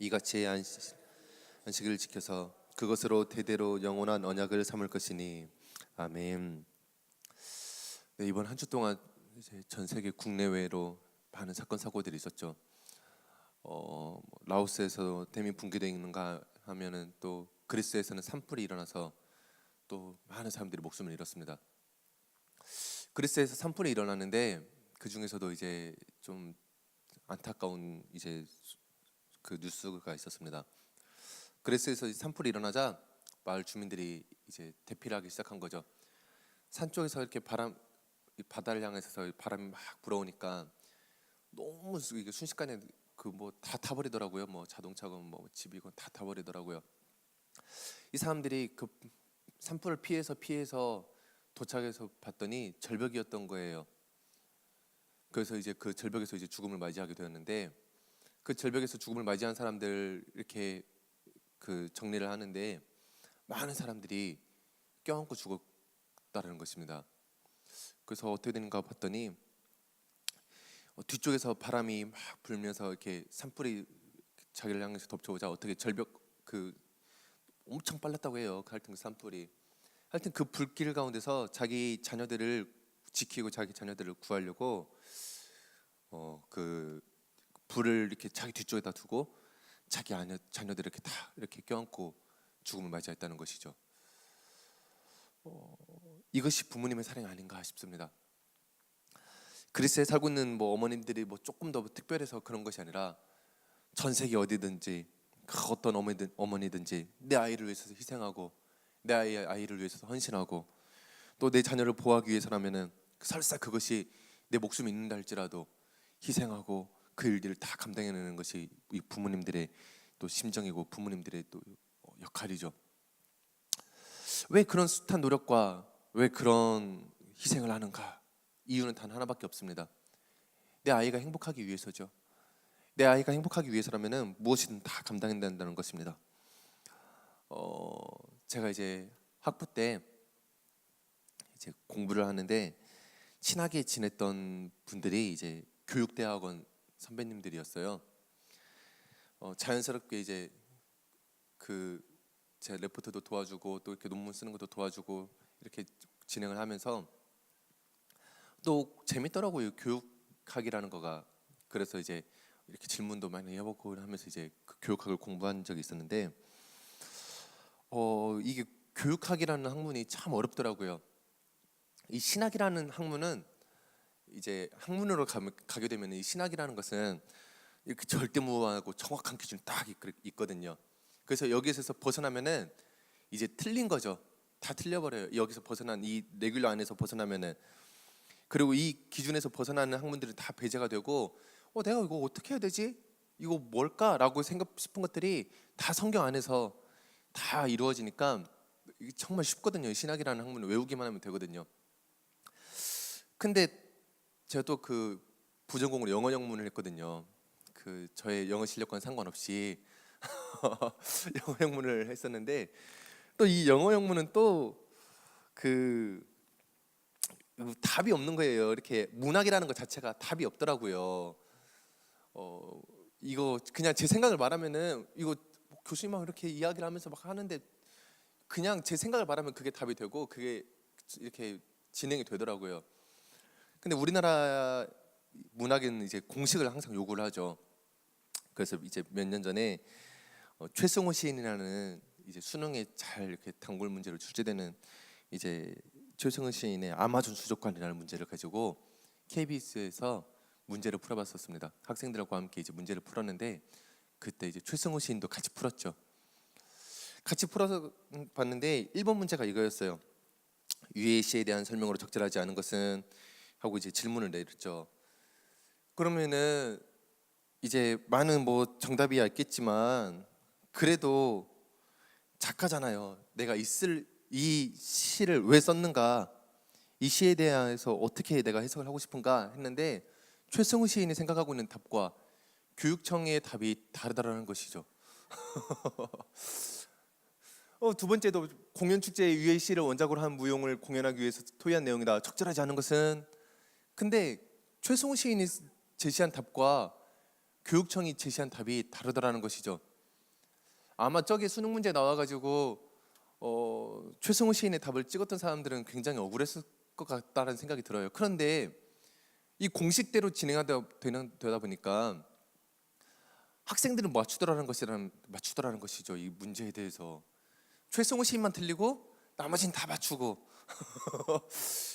이같이 안식을 지켜서 그것으로 대대로 영원한 언약을 삼을 것이니 아멘. 네, 이번 한 주 동안 이제 전 세계 국내외로 많은 사건 사고들이 있었죠. 라오스에서 대미 붕괴되는가 하면은 또 그리스에서는 산불이 일어나서 또 많은 사람들이 목숨을 잃었습니다. 그리스에서 산불이 일어나는데 그 중에서도 이제 좀 안타까운 이제 그 뉴스가 있었습니다. 그리스에서 산불이 일어나자 마을 주민들이 이제 대피를 하기 시작한 거죠. 산 쪽에서 이렇게 바다를 향해서 바람이 막 불어오니까 너무 이게 순식간에 그 뭐 다 타버리더라고요. 뭐 자동차건 뭐 집이건 다 타버리더라고요. 이 사람들이 그 산불을 피해서 도착해서 봤더니 절벽이었던 거예요. 그래서 이제 그 절벽에서 이제 죽음을 맞이하게 되었는데, 그 절벽에서 죽음을 맞이한 사람들 이렇게 그 정리를 하는데 많은 사람들이 껴안고 죽었다는 것입니다. 그래서 어떻게 되는가 봤더니 뒤쪽에서 바람이 막 불면서 이렇게 산불이 자기를 향해서 덮쳐오자 어떻게 절벽 그 엄청 빨랐다고 해요. 하여튼 그 산불이 하여튼 그 불길 가운데서 자기 자녀들을 지키고 자기 자녀들을 구하려고 그 불을 이렇게 자기 뒤쪽에다 두고 자기 자녀들을 이렇게 다 이렇게 껴안고 죽음을 맞이했다는 것이죠. 이것이 부모님의 사랑이 아닌가 싶습니다. 그리스에 살고 있는 뭐 어머님들이 뭐 조금 더 특별해서 그런 것이 아니라 전 세계 어디든지 어떤 어머니든지 내 아이를 위해서 희생하고 내 아이를 위해서 헌신하고 또 내 자녀를 보호하기 위해서라면은 설사 그것이 내 목숨이 있는다 할지라도 희생하고 그 일들을 다 감당해내는 것이 이 부모님들의 또 심정이고 부모님들의 또 역할이죠. 왜 그런 숱한 노력과 왜 그런 희생을 하는가? 이유는 단 하나밖에 없습니다. 내 아이가 행복하기 위해서죠. 내 아이가 행복하기 위해서라면은 무엇이든 다 감당해야 된다는 것입니다. 제가 이제 학부 때 이제 공부를 하는데 친하게 지냈던 분들이 이제 교육대학원 선배님들이었어요. 자연스럽게 이제 그 제 레포트도 도와주고 또 이렇게 논문 쓰는 것도 도와주고 이렇게 진행을 하면서 또 재밌더라고요. 교육학이라는 거가. 그래서 이제 이렇게 질문도 많이 해보고 하면서 이제 그 교육학을 공부한 적이 있었는데 이게 교육학이라는 학문이 참 어렵더라고요. 이 신학이라는 학문은 이제 학문으로 가게 되면 이 신학이라는 것은 이렇게 절대무한하고 정확한 기준이 딱 있거든요. 그래서 여기서 벗어나면은 이제 틀린 거죠. 다 틀려버려요. 여기서 벗어난 이 레귤러 안에서 벗어나면은. 그리고 이 기준에서 벗어나는 학문들이 다 배제가 되고 내가 이거 어떻게 해야 되지? 이거 뭘까라고 생각 싶은 것들이 다 성경 안에서 다 이루어지니까 이게 정말 쉽거든요. 신학이라는 학문을 외우기만 하면 되거든요. 근데 제가 또 그 부전공으로 영어 영문을 했거든요. 그 저의 영어 실력과는 상관없이 영어 영문을 했었는데 또 이 영어 영문은 또 그 답이 없는 거예요. 이렇게 문학이라는 것 자체가 답이 없더라고요. 이거 그냥 제 생각을 말하면은 이거 교수님하고 이렇게 이야기를 하면서 막 하는데 그냥 제 생각을 말하면 그게 답이 되고 그게 이렇게 진행이 되더라고요. 근데 우리나라 문학에는 이제 공식을 항상 요구를 하죠. 그래서 이제 몇 년 전에 최승호 시인이라는 이제 수능에 잘 이렇게 단골 문제로 출제되는 이제 최승호 시인의 아마존 수족관이라는 문제를 가지고 KBS에서 문제를 풀어봤었습니다. 학생들과 함께 이제 문제를 풀었는데 그때 이제 최승호 시인도 같이 풀었죠. 같이 풀어서 봤는데 1번 문제가 이거였어요. 유해 시에 대한 설명으로 적절하지 않은 것은 하고 이제 질문을 내렸죠. 그러면은 이제 많은 뭐 정답이야 있겠지만 그래도 작가잖아요. 내가 이 시를 왜 썼는가, 이 시에 대해서 어떻게 내가 해석을 하고 싶은가 했는데 최승우 시인이 생각하고 있는 답과 교육청의 답이 다르다라는 것이죠. 두 번째도 공연축제의 유해 시를 원작으로 한 무용을 공연하기 위해서 토의한 내용이다. 적절하지 않은 것은. 근데 최승우 시인이 제시한 답과 교육청이 제시한 답이 다르다라는 것이죠. 아마 저기 수능 문제 나와가지고 최승호 시인의 답을 찍었던 사람들은 굉장히 억울했을 것 같다는 생각이 들어요. 그런데 이 공식대로 되다 보니까 학생들은 맞추더라는 것이죠. 이 문제에 대해서 최승호 시인만 틀리고 나머지는 다 맞추고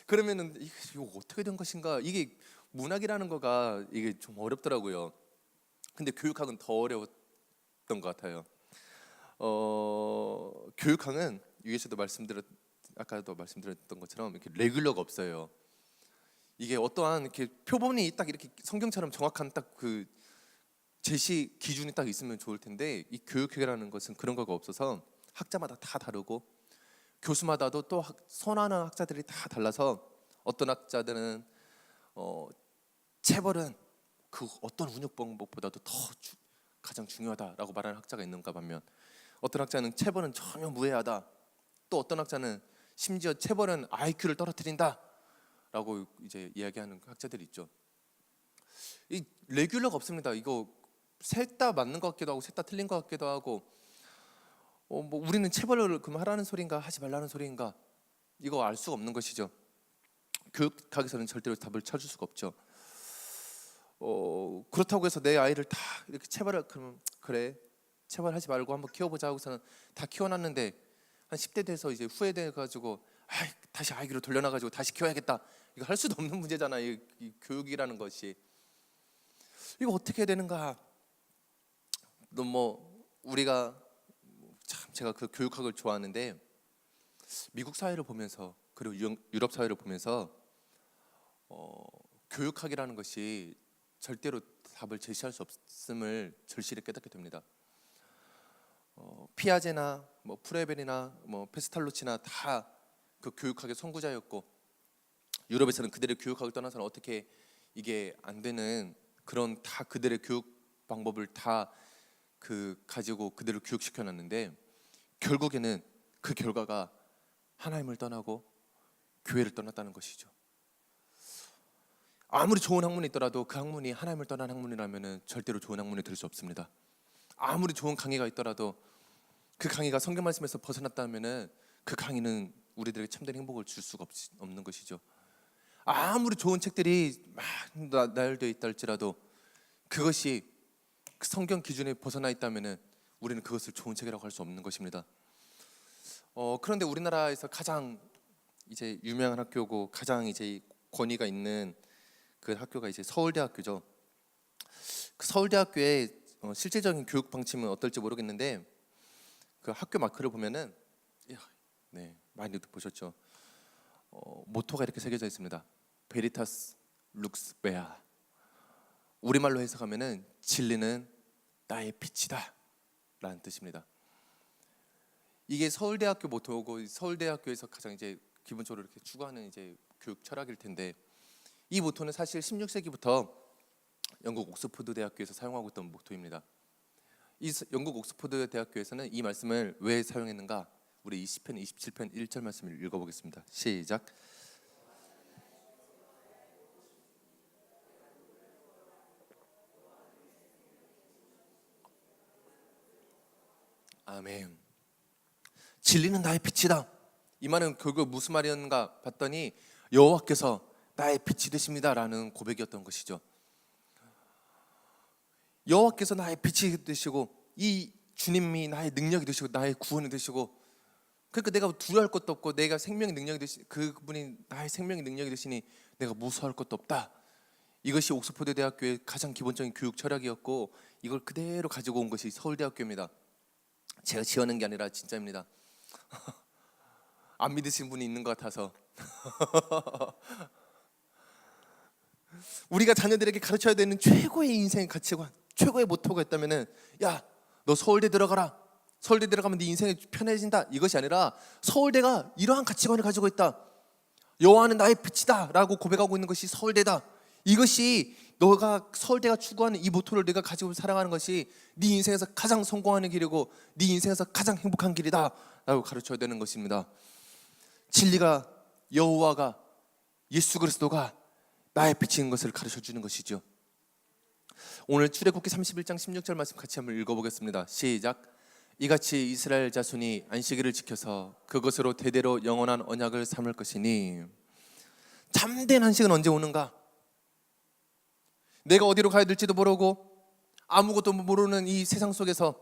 그러면은 이거 어떻게 된 것인가? 이게 문학이라는 거가 이게 좀 어렵더라고요. 근데 교육학은 더 어려웠던 것 같아요. 교육학은 아까도 말씀드렸던 것처럼 이렇게 레귤러가 없어요. 이게 어떠한 이렇게 표본이 딱 이렇게 성경처럼 정확한 딱 그 제시 기준이 딱 있으면 좋을 텐데 이 교육학이라는 것은 그런 거가 없어서 학자마다 다 다르고 교수마다도 또 선호하는 학자들이 다 달라서 어떤 학자들은 체벌은 그 어떤 훈육 방법보다도 가장 중요하다라고 말하는 학자가 있는가 반면 어떤 학자는 체벌은 전혀 무해하다. 또 어떤 학자는 심지어 체벌은 IQ를 떨어뜨린다라고 이제 이야기하는 학자들이 있죠. 이 레귤러가 없습니다. 이거 셋 다 맞는 것 같기도 하고 셋 다 틀린 것 같기도 하고 뭐 우리는 체벌을 그럼 하라는 소리인가 하지 말라는 소리인가 이거 알 수가 없는 것이죠. 교육학에서는 절대로 답을 찾을 수가 없죠. 그렇다고 해서 내 아이를 다 이렇게 그러면 그래 체벌하지 말고 한번 키워보자 하고서는 다 키워놨는데 한 10대 돼서 이제 후회돼 가지고 다시 아이기로 돌려놔가지고 다시 키워야겠다 이거 할 수도 없는 문제잖아. 이 교육이라는 것이 이거 어떻게 해야 되는가? 우리가 참 제가 그 교육학을 좋아하는데 미국 사회를 보면서 그리고 유럽 사회를 보면서 교육학이라는 것이 절대로 답을 제시할 수 없음을 절실히 깨닫게 됩니다. 피아제나 프레벨이나 페스탈로치나 다 그 교육학의 선구자였고 유럽에서는 그들의 교육학을 떠나서는 어떻게 이게 안 되는 그런 다 그들의 교육 방법을 다 가지고 그들을 교육시켜 놨는데 결국에는 그 결과가 하나님을 떠나고 교회를 떠났다는 것이죠. 아무리 좋은 학문이 있더라도 그 학문이 하나님을 떠난 학문이라면 절대로 좋은 학문이 될 수 없습니다. 아무리 좋은 강의가 있더라도 그 강의가 성경 말씀에서 벗어났다면 그 강의는 우리들에게 참된 행복을 줄 수가 없는 것이죠. 아무리 좋은 책들이 막 나열되어 있다 할지라도 그것이 그 성경 기준에 벗어나 있다면 우리는 그것을 좋은 책이라고 할 수 없는 것입니다. 그런데 우리나라에서 가장 이제 유명한 학교고 가장 이제 권위가 있는 그 학교가 이제 서울대학교죠. 그 서울대학교의 실제적인 교육 방침은 어떨지 모르겠는데 그 학교 마크를 보면은 많이들 보셨죠. 모토가 이렇게 새겨져 있습니다. 베리타스 룩스 베아. 우리말로 해석하면은 진리는 나의 빛이다 라는 뜻입니다. 이게 서울대학교 모토고 서울대학교에서 가장 이제 기본적으로 이렇게 추구하는 이제 교육 철학일 텐데 이 모토는 사실 16세기부터 영국 옥스퍼드 대학교에서 사용하고 있던 모토입니다. 이 영국 옥스퍼드 대학교에서는 이 말씀을 왜 사용했는가? 우리 20편 27편 1절 말씀을 읽어보겠습니다. 시작. 아멘. 진리는 나의 빛이다. 이 말은 결국 무슨 말이었는가 봤더니 여호와께서 나의 빛이 되십니다라는 고백이었던 것이죠. 여호와께서 나의 빛이 되시고 이 주님이 나의 능력이 되시고 나의 구원이 되시고 그러니까 내가 두려워할 것도 없고 내가 생명의 능력이 되시 그분이 나의 생명의 능력이 되시니 내가 무서워할 것도 없다. 이것이 옥스퍼드 대학교의 가장 기본적인 교육 철학이었고 이걸 그대로 가지고 온 것이 서울대학교입니다. 제가 지어낸 게 아니라 진짜입니다. 안 믿으신 분이 있는 것 같아서 우리가 자녀들에게 가르쳐야 되는 최고의 인생 가치관, 최고의 모토가 있다면은 야, 너 서울대 들어가라. 서울대 들어가면 네 인생이 편해진다. 이것이 아니라 서울대가 이러한 가치관을 가지고 있다. 여호와는 나의 빛이다 라고 고백하고 있는 것이 서울대다. 이것이 너가 서울대가 추구하는 이 모토를 내가 가지고 살아가는 것이 네 인생에서 가장 성공하는 길이고 네 인생에서 가장 행복한 길이다 라고 가르쳐야 되는 것입니다. 진리가 여호와가 예수 그리스도가 나의 빛인 것을 가르쳐주는 것이죠. 오늘 출애굽기 31장 16절 말씀 같이 한번 읽어보겠습니다. 시작. 이같이 이스라엘 자손이 안식일을 지켜서 그것으로 대대로 영원한 언약을 삼을 것이니. 참된 안식은 언제 오는가? 내가 어디로 가야 될지도 모르고 아무것도 모르는 이 세상 속에서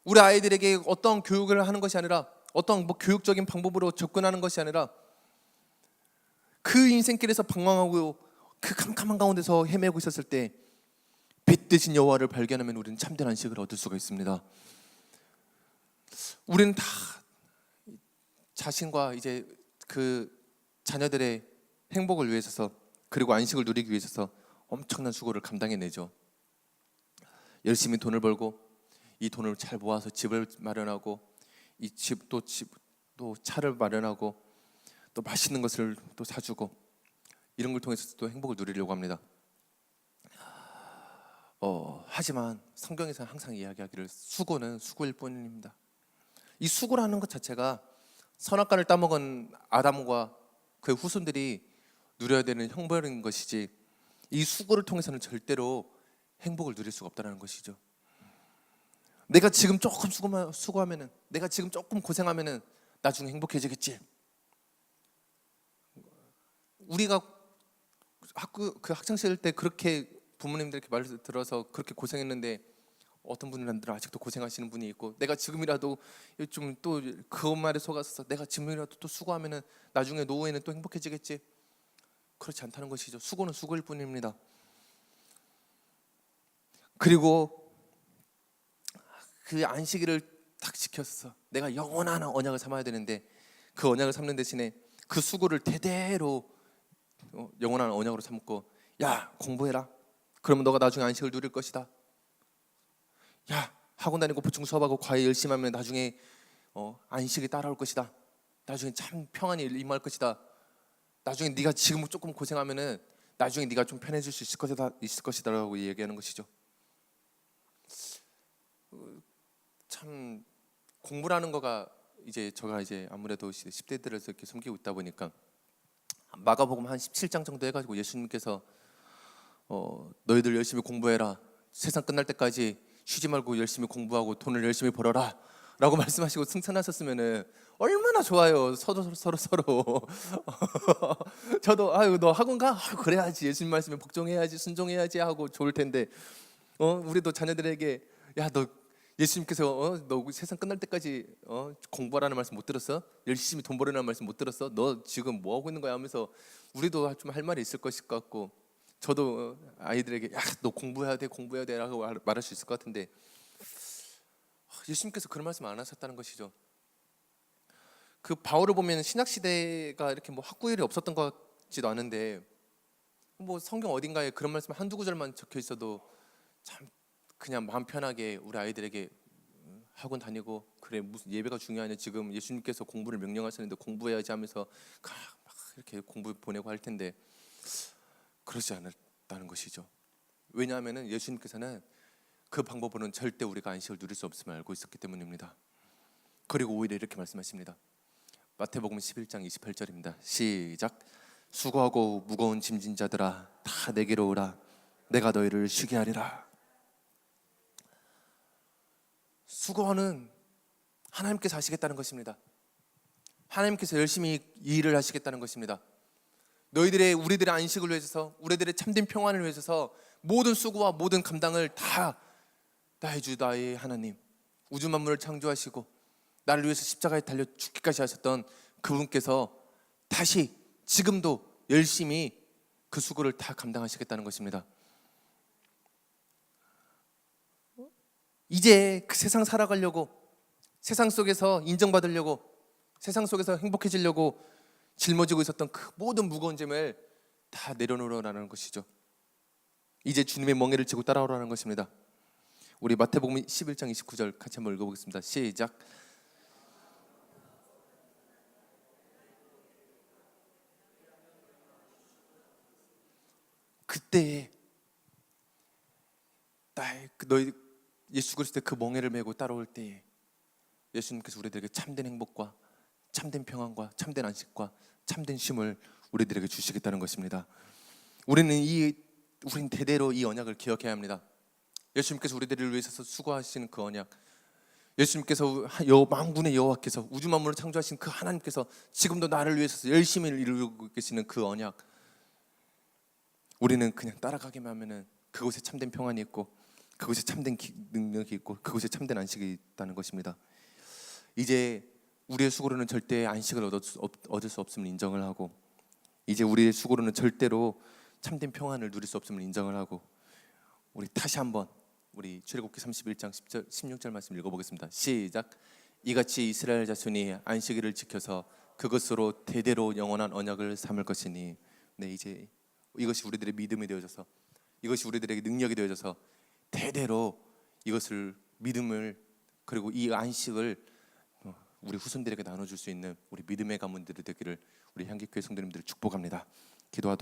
우리 아이들에게 어떤 교육을 하는 것이 아니라, 어떤 교육적인 방법으로 접근하는 것이 아니라, 그 인생길에서 방황하고 그 캄캄한 가운데서 헤매고 있었을 때 빛 대신 여호와를 발견하면 우리는 참된 안식을 얻을 수가 있습니다. 우리는 다 자신과 이제 그 자녀들의 행복을 위해서, 그리고 안식을 누리기 위해서 엄청난 수고를 감당해내죠. 열심히 돈을 벌고 이 돈을 잘 모아서 집을 마련하고, 이 또 차를 마련하고, 또 맛있는 것을 또 사주고, 이런 걸 통해서 또 행복을 누리려고 합니다. 하지만 성경에서는 항상 이야기하기를 수고는 수고일 뿐입니다. 이 수고라는 것 자체가 선악과를 따먹은 아담과 그의 후손들이 누려야 되는 형벌인 것이지, 이 수고를 통해서는 절대로 행복을 누릴 수가 없다는 것이죠. 내가 지금 조금 수고하면은, 내가 지금 조금 고생하면은 나중에 행복해지겠지. 우리가 학창 시절 때 그렇게 부모님들 이렇게 말을 들어서 그렇게 고생했는데, 어떤 분들은 아직도 고생하시는 분이 있고, 내가 지금이라도 좀 또 그 말에 속아서 내가 지금이라도 또 수고하면은 나중에 노후에는 또 행복해지겠지. 그렇지 않다는 것이죠. 수고는 수고일 뿐입니다. 그리고 그 안식일을 딱 지켜서 내가 영원한 언약을 삼아야 되는데, 그 언약을 삼는 대신에 그 수고를 대대로 영원한 언약으로 삼고, 야, 공부해라. 그러면 너가 나중에 안식을 누릴 것이다. 야, 학원 다니고 보충 수업하고 과외 열심히 하면 나중에 안식이 따라올 것이다. 나중에 참 평안이 임할 것이다. 나중에 네가 지금 조금 고생하면은 나중에 네가 좀 편해질 수 있을 것이다라고 얘기하는 것이죠. 참 공부라는 거가 제가 아무래도 10대들에서 이렇게 섬기고 있다 보니까 마가복음 한 17장 정도 해가지고 예수님께서 너희들 열심히 공부해라. 세상 끝날 때까지 쉬지 말고 열심히 공부하고 돈을 열심히 벌어라 라고 말씀하시고 승천하셨으면은 얼마나 좋아요. 서로 저도 아유 너 학원 가? 그래야지. 예수님 말씀에 복종해야지, 순종해야지 하고 좋을 텐데, 우리도 자녀들에게 야 너 예수님께서 너 세상 끝날 때까지 공부하라는 말씀 못 들었어? 열심히 돈 벌으라는 말씀 못 들었어? 너 지금 뭐 하고 있는 거야? 하면서 우리도 좀 할 말이 있을 것일 것 같고, 저도 아이들에게 야 너 공부해야 돼 라고 말할 수 있을 것 같은데, 예수님께서 그런 말씀 안 하셨다는 것이죠. 그 바울을 보면 신약 시대가 이렇게 뭐 학구열이 없었던 것 같지도 않은데, 뭐 성경 어딘가에 그런 말씀 한두 구절만 적혀 있어도 참 그냥 마음 편하게 우리 아이들에게 학원 다니고, 그래 무슨 예배가 중요하냐, 지금 예수님께서 공부를 명령하셨는데 공부해야지 하면서 막 이렇게 공부 보내고 할 텐데, 그러지 않았다는 것이죠. 왜냐하면 예수님께서는 그 방법으로는 절대 우리가 안식을 누릴 수 없음을 알고 있었기 때문입니다. 그리고 오히려 이렇게 말씀하십니다. 마태복음 11장 28절입니다. 시작. 수고하고 무거운 짐진 자들아 다 내게로 오라. 내가 너희를 쉬게 하리라. 수고하는 하나님께서 하시겠다는 것입니다. 하나님께서 열심히 일을 하시겠다는 것입니다. 우리들의 안식을 위해서, 우리들의 참된 평안을 위해서 모든 수고와 모든 감당을 다 해주 나의 하나님, 우주 만물을 창조하시고 나를 위해서 십자가에 달려 죽기까지 하셨던 그분께서 다시 지금도 열심히 그 수고를 다 감당하시겠다는 것입니다. 이제 그 세상 살아가려고, 세상 속에서 인정받으려고, 세상 속에서 행복해지려고 짊어지고 있었던 그 모든 무거운 짐을 다 내려놓으라는 것이죠. 이제 주님의 멍에를 지고 따라오라는 것입니다. 우리 마태복음 11장 29절 같이 한번 읽어보겠습니다. 시작. 그때에 너희 예수 그리스도의 그 멍에를 메고 따라올 때에 예수님께서 우리들에게 참된 행복과 참된 평안과 참된 안식과 참된 쉼을 우리들에게 주시겠다는 것입니다. 우리는 대대로 이 언약을 기억해야 합니다. 예수님께서 우리들을 위해서 수고하시는 그 언약, 예수님께서 만군의 여호와께서 우주 만물을 창조하신 그 하나님께서 지금도 나를 위해서 열심히 이루고 계시는 그 언약, 우리는 그냥 따라가기만 하면은 그곳에 참된 평안이 있고 그곳에 참된 능력이 있고 그곳에 참된 안식이 있다는 것입니다. 이제 우리의 수고로는 절대 안식을 얻을 수 없음을 인정을 하고, 이제 우리의 수고로는 절대로 참된 평안을 누릴 수 없음을 인정을 하고, 우리 다시 한번 우리 출애굽기 31장 10절 16절 말씀 읽어보겠습니다. 시작. 이같이 이스라엘 자손이 안식일을 지켜서 그것으로 대대로 영원한 언약을 삼을 것이니. 네, 이제 이것이 우리들의 믿음이 되어져서, 이것이 우리들에게 능력이 되어져서 대대로 이것을 믿음을, 그리고 이 안식을 우리 후손들에게 나눠줄 수 있는 우리 믿음의 가문들이 되기를 우리 향기교회 성도님들을 축복합니다. 기도하도록